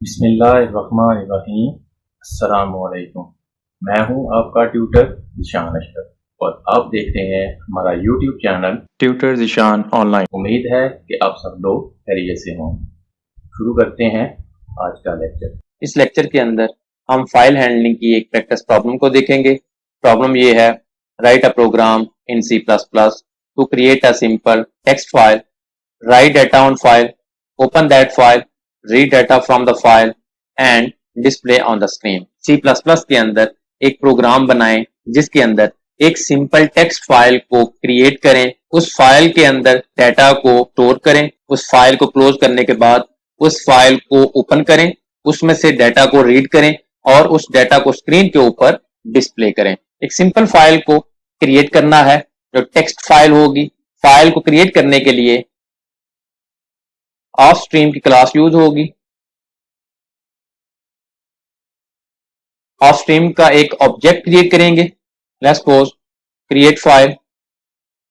बिस्मिल्लाहिर्रहमानिर्रहीम। अस्सलामुअलैकुम। मैं हूं आपका ट्यूटर ज़ीशान अशरफ और आप देख रहे हैं हमारा YouTube channel tutor Zeeshan online. उम्मीद है कि आप सब लोग खैरियत से हों। शुरू करते हैं आज का लेक्चर। इस लेक्चर के अंदर हम फाइल हैंडलिंग की एक प्रैक्टिस प्रॉब्लम को देखेंगे। प्रॉब्लम ये है, write a program in C++ to create a simple text file, write data on file, open that file, read data from the file and display on the screen. C++ के अंदर एक program बनाएं जिसके अंदर एक simple text file को create करें, उस फाइल के अंदर डाटा को स्टोर करें, उस फाइल को क्लोज करने के बाद उस फाइल को ओपन करें, उसमें से डाटा को रीड करें और उस डाटा को स्क्रीन के ऊपर डिस्प्ले करें। एक सिंपल फाइल को क्रिएट करना है जो टेक्स्ट फाइल होगी। फाइल को क्रिएट करने के लिए ऑफ स्ट्रीम की क्लास यूज होगी। ऑफ स्ट्रीम का एक ऑब्जेक्ट क्रिएट करेंगे, लेट्स सपोज क्रिएट फाइल,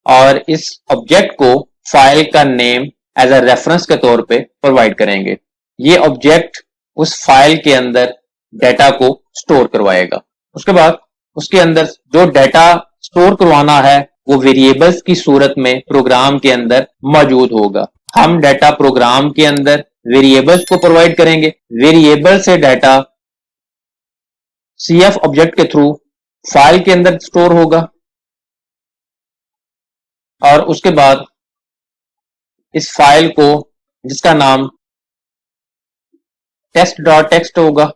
और इस ऑब्जेक्ट को फाइल का नेम एज अ रेफरेंस के तौर पे प्रोवाइड करेंगे। ये ऑब्जेक्ट उस फाइल के अंदर डाटा को स्टोर करवाएगा। उसके बाद उसके अंदर जो डाटा स्टोर करवाना है वो वेरिएबल्स की सूरत में प्रोग्राम के अंदर मौजूद होगा। हम डाटा प्रोग्राम के अंदर वेरिएबल्स को प्रोवाइड करेंगे। वेरिएबल से डाटा CF ऑब्जेक्ट के थ्रू फाइल के अंदर स्टोर होगा और उसके बाद इस फाइल को, जिसका नाम test.txt होगा,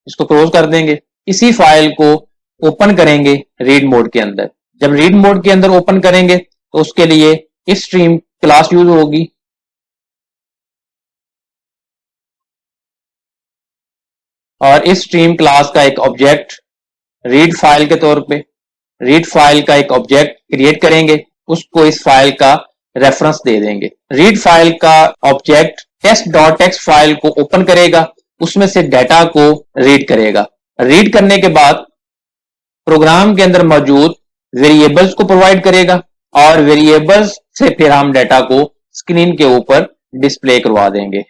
इसको क्लोज कर देंगे। इसी फाइल को ओपन करेंगे रीड मोड के अंदर। जब रीड मोड के अंदर ओपन करेंगे तो उसके लिए इस स्ट्रीम क्लास यूज होगी और इस स्ट्रीम क्लास का एक ऑब्जेक्ट रीड फाइल के तौर पे, रीड फाइल का एक ऑब्जेक्ट क्रिएट करेंगे, उसको इस फाइल का रेफरेंस दे देंगे। रीड फाइल का ऑब्जेक्ट test.txt फाइल को ओपन करेगा, उसमें से डाटा को रीड करेगा। रीड करने के बाद प्रोग्राम के अंदर मौजूद वेरिएबल्स को प्रोवाइड करेगा और वेरिएबल्स से फिर हम डाटा को स्क्रीन के ऊपर डिस्प्ले करवा देंगे।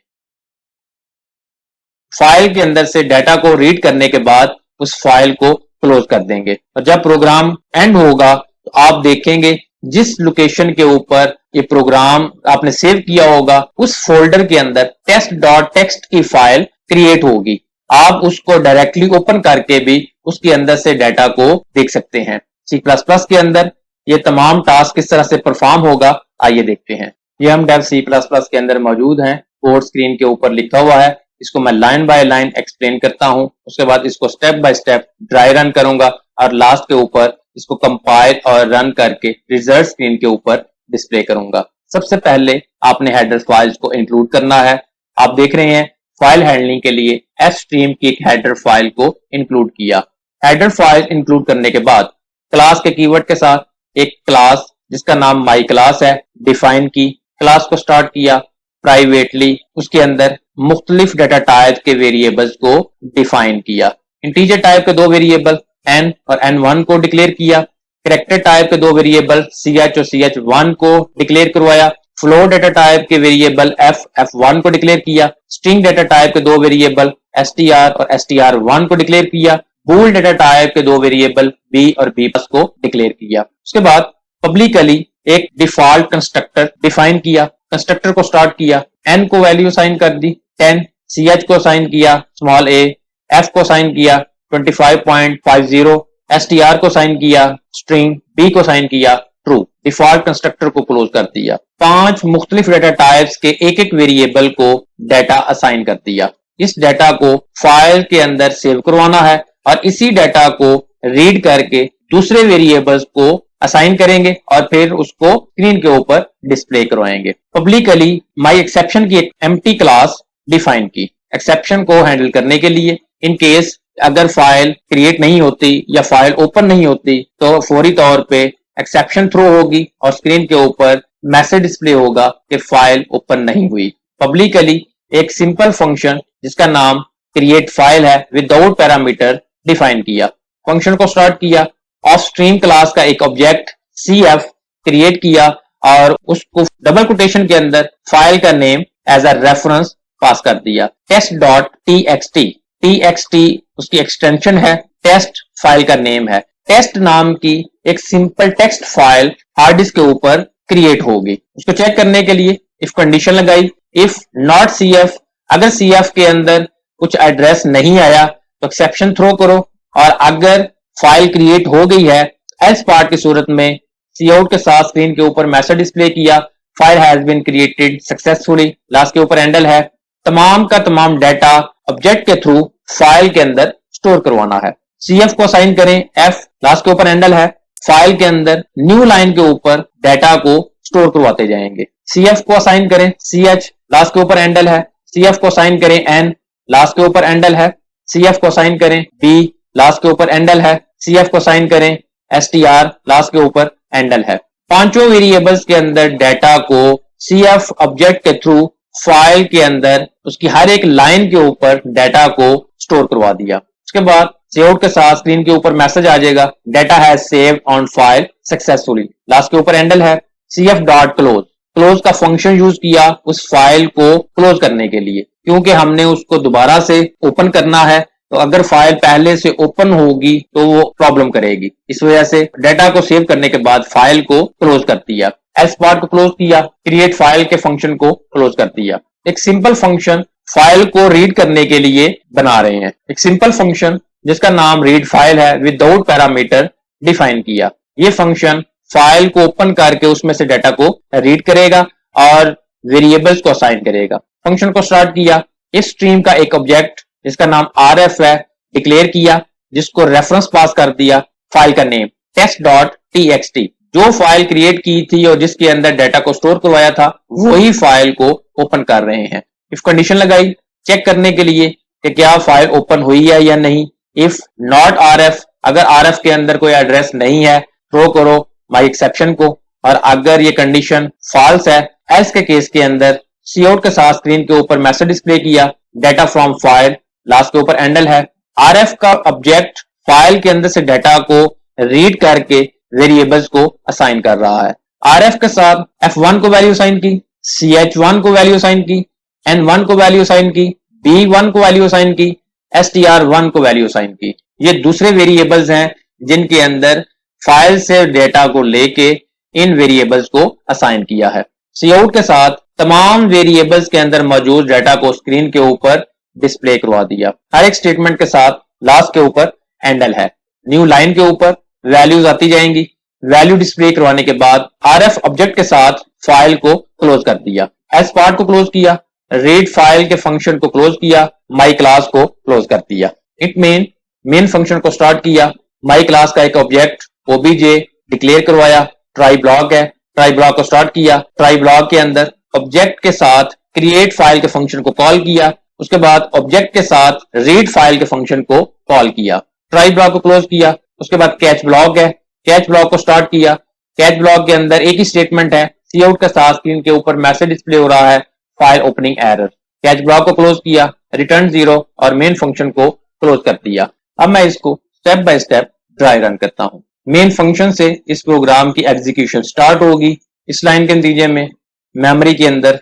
फाइल के अंदर से डाटा को रीड करने के बाद उस फाइल को क्लोज कर देंगे और जब प्रोग्राम एंड होगा तो आप देखेंगे जिस लोकेशन के ऊपर ये प्रोग्राम आपने सेव किया होगा उस फोल्डर के अंदर test.txt की फाइल क्रिएट होगी। आप उसको डायरेक्टली ओपन करके भी उसके अंदर से डाटा को देख सकते हैं। C++ के अंदर ये तमाम टास्क किस तरह से परफॉर्म होगा, आइए देखते हैं। ये हम डेव C++ के अंदर मौजूद हैं। कोड स्क्रीन के ऊपर लिखा हुआ है, इसको मैं लाइन बाय लाइन एक्सप्लेन करता हूं। उसके बाद इसको step by step dry run करूंगा और लास्ट के ऊपर इसको कंपाइल और रन करके रिजल्ट स्क्रीन के ऊपर डिस्प्ले करूंगा। सबसे पहले आपने हेडर फाइल्स को इंक्लूड करना है। आप देख रहे हैं फाइल हैंडलिंग के लिए fstream की एक हेडर फाइल को इंक्लूड किया। हेडर फाइल इंक्लूड करने के बाद क्लास के कीवर्ड के साथ एक क्लास जिसका नाम माई क्लास है डिफाइन की। क्लास को स्टार्ट किया प्राइवेटली, उसके अंदर मुख्तलिफ डाटा टाइप के वेरिएबल्स को डिफाइन किया। इंटीजर टाइप के दो वेरिएबल n और n1 को डिक्लेयर किया। कैरेक्टर टाइप के दो वेरिएबल ch और ch1 को डिक्लेयर करवाया। फ्लोट डाटा टाइप के वेरिएबल f1 को डिक्लेयर किया। स्ट्रिंग डाटा टाइप के दो वेरिएबल str और str1 को डिक्लेयर किया। बूल डाटा टाइप के दो वेरिएबल b और b+ को डिक्लेयर किया। उसके बाद पब्लिकली एक डिफॉल्ट कंस्ट्रक्टर डिफाइन किया। कंस्ट्रक्टर को स्टार्ट किया, n को वैल्यू असाइन कर दी 10, ch को असाइन किया स्मॉल a, f को असाइन किया 25.50, str को असाइन किया स्ट्रिंग, b को असाइन किया ट्रू। डिफॉल्ट कंस्ट्रक्टर को क्लोज कर दिया। 5 मुख्तलिफ डाटा टाइप्स के एक एक वेरिएबल को डाटा असाइन कर दिया। इस डाटा को फाइल के अंदर सेव करवाना है और इसी डाटा को रीड करके दूसरे वेरिएबल्स को असाइन करेंगे और फिर उसको स्क्रीन के ऊपर डिस्प्ले करवाएंगे। पब्लिकली माई एक्सेप्शन की एक एम्प्टी क्लास डिफाइन की। एक्सेप्शन को हैंडल करने के लिए इन केस अगर फाइल क्रिएट नहीं होती या फाइल ओपन नहीं होती तो फौरी तौर पे एक्सेप्शन थ्रो होगी और स्क्रीन के ऊपर मैसेज डिस्प्ले होगा कि फाइल ओपन नहीं हुई। पब्लिकली एक सिंपल फंक्शन जिसका नाम क्रिएट फाइल है विदाउट पैरामीटर डिफाइन किया। फंक्शन को स्टार्ट किया। ऑफ स्ट्रीम क्लास का एक ऑब्जेक्ट CF क्रिएट किया और उसको डबल कोटेशन के अंदर फाइल का नेम एज अ रेफरेंस पास कर दिया, test.txt। txt उसकी एक्सटेंशन है, टेस्ट फाइल का नेम है। टेस्ट नाम की एक simple text file hard disk के ऊपर क्रिएट होगी। उसको चेक करने के लिए इफ कंडीशन लगाई, इफ नॉट cf, अगर cf के अंदर कुछ एड्रेस नहीं आया तो एक्सेप्शन थ्रो करो, और अगर फाइल क्रिएट हो गई है एल्स पार्ट की सूरत में काउट के साथ स्क्रीन के ऊपर मैसेज डिस्प्ले किया, file has been created successfully, last के ऊपर एंडल है। तमाम का तमाम डाटा ऑब्जेक्ट के थ्रू फाइल के अंदर स्टोर करवाना है। cf को असाइन करें f, लास्ट के ऊपर एंडल है। फाइल के अंदर न्यू लाइन के ऊपर डाटा को स्टोर करवाते जाएंगे। cf को असाइन करें ch, लास्ट के ऊपर एंडल है। cf को असाइन करें n, लास्ट के ऊपर एंडल है। cf को असाइन करें b, लास्ट के ऊपर एंडल है। cf को असाइन करें str, लास्ट के ऊपर एंडल है। पांचों वेरिएबल्स के अंदर डाटा को cf ऑब्जेक्ट के थ्रू फाइल के अंदर उसकी हर एक लाइन के ऊपर डाटा को स्टोर करवा दिया। उसके बाद सेवआउट के साथ स्क्रीन के ऊपर मैसेज आ जाएगा, data has saved on file successfully, last के ऊपर एंडल है। cf डॉट क्लोज, क्लोज का फंक्शन यूज किया उस फाइल को क्लोज करने के लिए, क्योंकि हमने उसको दोबारा से ओपन करना है, तो अगर फाइल पहले से ओपन होगी तो वो प्रॉब्लम करेगी। इस वजह से डाटा को सेव करने के बाद फाइल को क्लोज कर दिया। एल्स पार्ट को क्लोज किया, क्रिएट फाइल के फंक्शन को क्लोज कर दिया। एक सिंपल फंक्शन फाइल को रीड करने के लिए बना रहे हैं, एक सिंपल फंक्शन जिसका नाम रीड फाइल है, विदाउट पैरामीटर डिफाइन किया। ये फंक्शन फाइल को ओपन करके उसमें से डाटा को रीड करेगा और वेरिएबल्स को असाइन करेगा। फंक्शन को स्टार्ट किया, इस स्ट्रीम का एक ऑब्जेक्ट जिसका नाम rf है डिक्लेयर किया, जिसको रेफरेंस पास कर दिया फाइल का नेम test.txt। जो फाइल क्रिएट की थी और जिसके अंदर डाटा को स्टोर करवाया था वही फाइल को ओपन कर रहे हैं। इफ कंडीशन लगाई चेक करने के लिए कि क्या फाइल ओपन हुई है या नहीं। इफ नॉट rf, अगर rf के अंदर कोई एड्रेस नहीं है थ्रो करो माई एक्सेप्शन को, और अगर ये कंडीशन फॉल्स है एल्स के केस के अंदर काउट के साथ स्क्रीन के ऊपर मैसेज डिस्प्ले किया, डाटा फ्रॉम फाइल, लास्ट के ऊपर एंडल है। rf का ऑब्जेक्ट फाइल के अंदर से डाटा को रीड करके वेरिएबल्स को असाइन कर रहा है। rf के साथ f1 को वैल्यू असाइन की, ch1 को वैल्यू असाइन की, n1 को वैल्यू असाइन की, b1 को वैल्यू असाइन की, str1 को वैल्यू असाइन की। ये दूसरे वेरिएबल्स हैं जिनके अंदर फाइल से डेटा को लेके इन वेरिएबल्स को असाइन किया है। काउट के साथ तमाम वेरिएबल्स के अंदर मौजूद डाटा को स्क्रीन के ऊपर डिस्प्ले करवा दिया। हर एक स्टेटमेंट के साथ लास्ट के ऊपर एंडल है। न्यू लाइन के ऊपर वैल्यूज आती जाएंगी। वैल्यू डिस्प्ले करवाने के बाद rf ऑब्जेक्ट के साथ फाइल को क्लोज कर दिया। एस पार्ट को क्लोज किया, रीड फाइल के फंक्शन को क्लोज किया, माई क्लास को क्लोज कर दिया। इट मेन फंक्शन को स्टार्ट किया, माई क्लास का एक ऑब्जेक्ट obj डिक्लेयर करवाया, ट्राई ब्लॉक है, ट्राई ब्लॉक को स्टार्ट किया। ट्राई ब्लॉक के अंदर ऑब्जेक्ट के साथ क्रिएट फाइल के फंक्शन को कॉल किया, उसके बाद ऑब्जेक्ट के साथ रीड फाइल के फंक्शन को कॉल किया। ट्राई ब्लॉक को क्लोज किया, उसके बाद कैच ब्लॉक है, कैच ब्लॉक को स्टार्ट किया। कैच ब्लॉक के अंदर एक ही स्टेटमेंट है, काउट के साथ स्क्रीन के ऊपर मैसेज डिस्प्ले हो रहा है, file opening error. Catch block को क्लोज किया, रिटर्न 0 और मेन फंक्शन को क्लोज कर दिया। अब मैं इसको step by step dry run करता हूं। मेन फंक्शन से इस प्रोग्राम की एग्जीक्यूशन स्टार्ट होगी। इस लाइन के नतीजे में मेमोरी के अंदर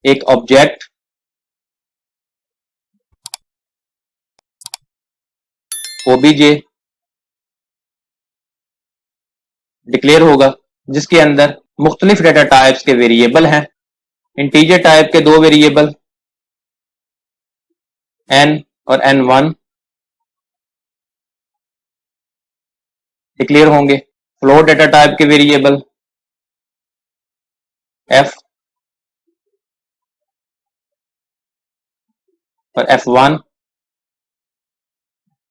एक ऑब्जेक्ट obj डिक्लेयर होगा, जिसके अंदर मुख्तलिफ डाटा टाइप्स के वेरिएबल हैं। इंटीजर टाइप के 2 वेरिएबल n और n1 डिक्लेयर होंगे। फ्लोट डाटा टाइप के वेरिएबल f और f1,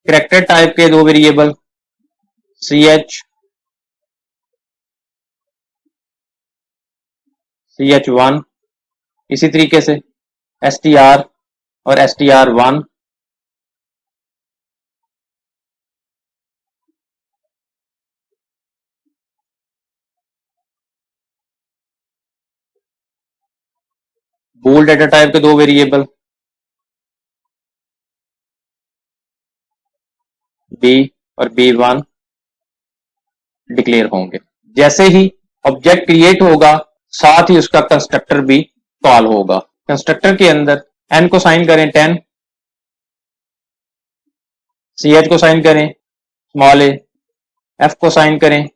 कैरेक्टर टाइप के 2 वेरिएबल ch, ch1, इसी तरीके से str और str1, बूल डाटा टाइप के 2 वेरिएबल b और b1 डिक्लेयर होंगे। जैसे ही ऑब्जेक्ट क्रिएट होगा, साथ ही उसका कंस्ट्रक्टर भी कॉल होगा। कंस्ट्रक्टर के अंदर n को साइन करें 10, ch को साइन करें स्मॉल a, f को साइन करें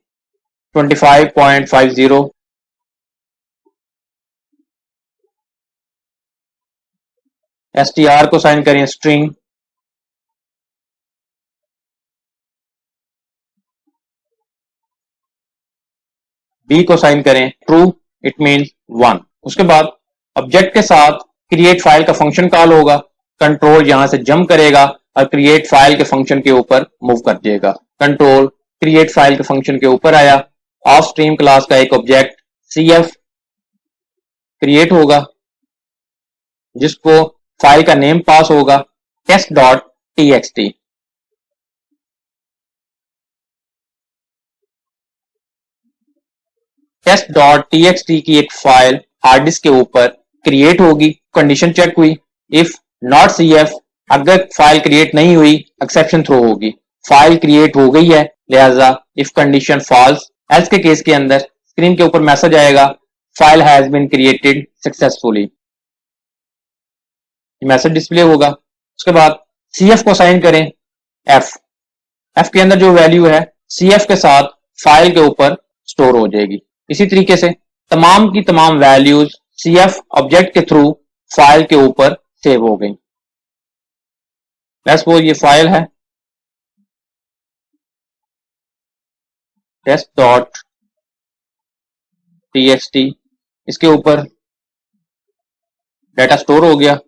25.50, str को साइन करें स्ट्रिंग, b को साइन करें ट्रू, इट मींस 1। उसके बाद ऑब्जेक्ट के साथ क्रिएट फाइल का फंक्शन कॉल होगा, कंट्रोल यहां से जंप करेगा और क्रिएट फाइल के फंक्शन के ऊपर मूव कर जाएगा। कंट्रोल क्रिएट फाइल के फंक्शन के ऊपर आया, ऑफ स्ट्रीम क्लास का एक ऑब्जेक्ट cf क्रिएट होगा जिसको फाइल का नेम पास होगा test.txt। test.txt की एक फाइल हार्ड डिस्क के ऊपर क्रिएट होगी। कंडीशन चेक हुई, इफ नॉट cf, अगर फाइल क्रिएट नहीं हुई एक्सेप्शन थ्रो होगी। फाइल क्रिएट हो गई है, लिहाजा इफ कंडीशन फॉल्स, एल्स के केस के अंदर स्क्रीन के ऊपर मैसेज आएगा file has been created successfully, message display होगा। उसके बाद cf को साइन करें f के अंदर जो वैल्यू है cf के साथ फाइल के ऊपर स्टोर हो जाएगी। इसी तरीके से तमाम की तमाम वैल्यूज cf ऑब्जेक्ट के थ्रू फाइल के ऊपर सेव हो गई। लेट्स सपोज ये फाइल है test.txt, इसके ऊपर डाटा स्टोर हो गया।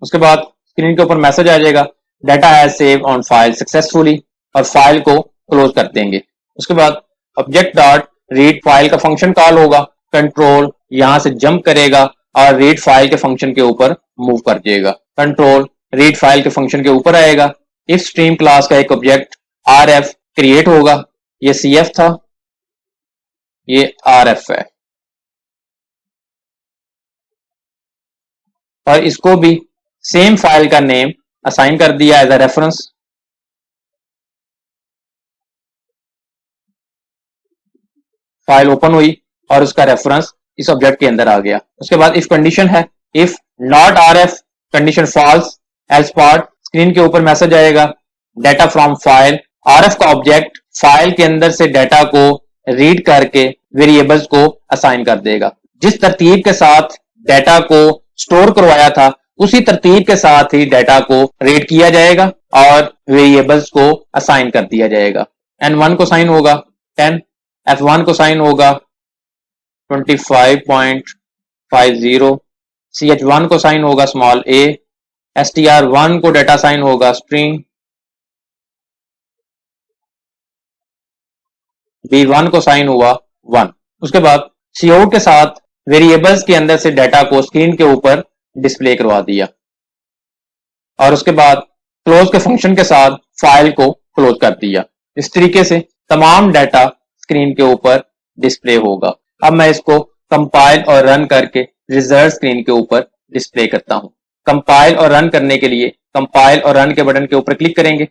उसके बाद स्क्रीन के ऊपर मैसेज आ जाएगा data has save on file successfully, और फाइल को क्लोज कर देंगे। उसके बाद ऑब्जेक्ट डॉट रीड फाइल का फंक्शन कॉल होगा, कंट्रोल यहां से जंप करेगा और रीड फाइल के फंक्शन के ऊपर मूव कर जाएगा। कंट्रोल रीड फाइल के फंक्शन के ऊपर आएगा, इफ स्ट्रीम क्लास का एक ऑब्जेक्ट rf क्रिएट होगा, ये cf था, ये rf है, और इसको भी सेम फाइल का नेम असाइन कर दिया as a reference. File open हुई और उसका रेफरेंस इस ऑब्जेक्ट के अंदर आ गया। उसके बाद इफ कंडीशन है, if not rf, condition false, else part, screen के ऊपर मैसेज आएगा डाटा फ्रॉम फाइल, rf का ऑब्जेक्ट फाइल के अंदर से डाटा को रीड करके वेरिएबल्स को असाइन कर देगा। जिस तरतीब के साथ डाटा को स्टोर करवाया था उसी तरतीब के साथ ही डाटा को रीड किया जाएगा और वेरिएबल्स को असाइन कर दिया जाएगा। n1 को साइन होगा 10, f1 को साइन होगा 25.50, ch1 को साइन होगा स्मॉल a, str1 को डाटा साइन होगा स्ट्रिंग, b1 को साइन हुआ 1। उसके बाद cout के साथ वेरिएबल्स के अंदर से डाटा को स्क्रीन के ऊपर डिस्प्ले करवा दिया, और उसके बाद क्लोज के फंक्शन के साथ फाइल को क्लोज कर दिया। इस तरीके से तमाम डाटा स्क्रीन के ऊपर डिस्प्ले होगा। अब मैं इसको कंपाइल और रन करके रिजल्ट स्क्रीन के ऊपर डिस्प्ले करता हूं। कंपाइल और रन करने के लिए कंपाइल और रन के बटन के ऊपर क्लिक करेंगे।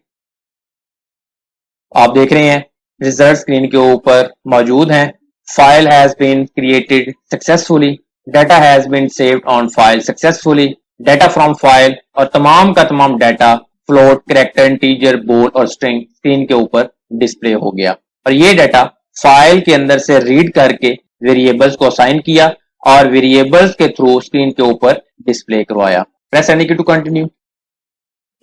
आप देख रहे हैं रिजल्ट स्क्रीन के ऊपर मौजूद हैं, file has been created successfully, data has been saved on file successfully, data from file, और तमाम का तमाम डाटा फ्लोट, कैरेक्टर, इंटीजर, बोल और स्ट्रिंग स्क्रीन के ऊपर डिस्प्ले हो गया। और ये डाटा फाइल के अंदर से रीड करके वेरिएबल्स को असाइन किया और वेरिएबल्स के थ्रू स्क्रीन के ऊपर डिस्प्ले करवाया। प्रेस एनी की टू कंटिन्यू।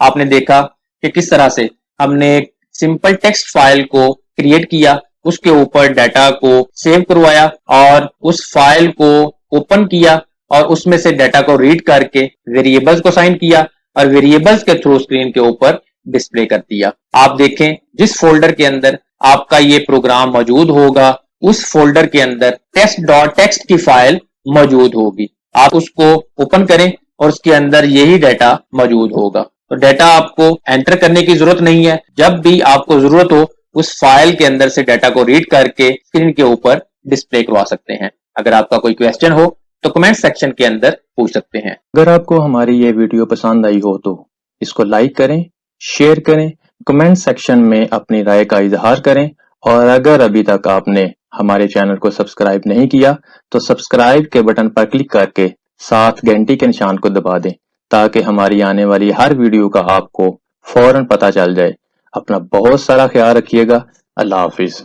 आपने देखा कि किस तरह से हमने एक सिंपल टेक्स्ट फाइल को क्रिएट किया, उसके ऊपर डाटा को सेव करवाया और उस फाइल को ओपन किया और उसमें से डाटा को रीड करके वेरिएबल्स को साइन किया और वेरिएबल्स के थ्रू स्क्रीन के ऊपर डिस्प्ले कर दिया। आप देखें जिस फोल्डर के अंदर आपका ये प्रोग्राम मौजूद होगा उस फोल्डर के अंदर test.txt की फाइल मौजूद होगी। आप उसको ओपन करें और उसके अंदर यही डाटा मौजूद होगा। तो डाटा आपको एंटर करने की जरूरत नहीं है, जब भी आपको जरूरत हो उस फाइल के अंदर से डाटा को रीड करके स्क्रीन के ऊपर डिस्प्ले करवा सकते हैं। अगर आपका कोई क्वेश्चन हो तो कमेंट सेक्शन के अंदर पूछ सकते हैं। अगर आपको हमारी ये वीडियो पसंद आई हो तो इसको लाइक करें, शेयर करें, कमेंट सेक्शन में अपनी राय का इजहार करें और अगर अभी तक आपने हमारे चैनल को सब्सक्राइब नहीं किया तो सब्सक्राइब के बटन पर क्लिक करके साथ घंटी के निशान को दबा दें ताकि हमारी आने वाली हर वीडियो का आपको फौरन पता चल जाए। अपना बहुत सारा ख्याल रखिएगा। अल्लाह हाफिज।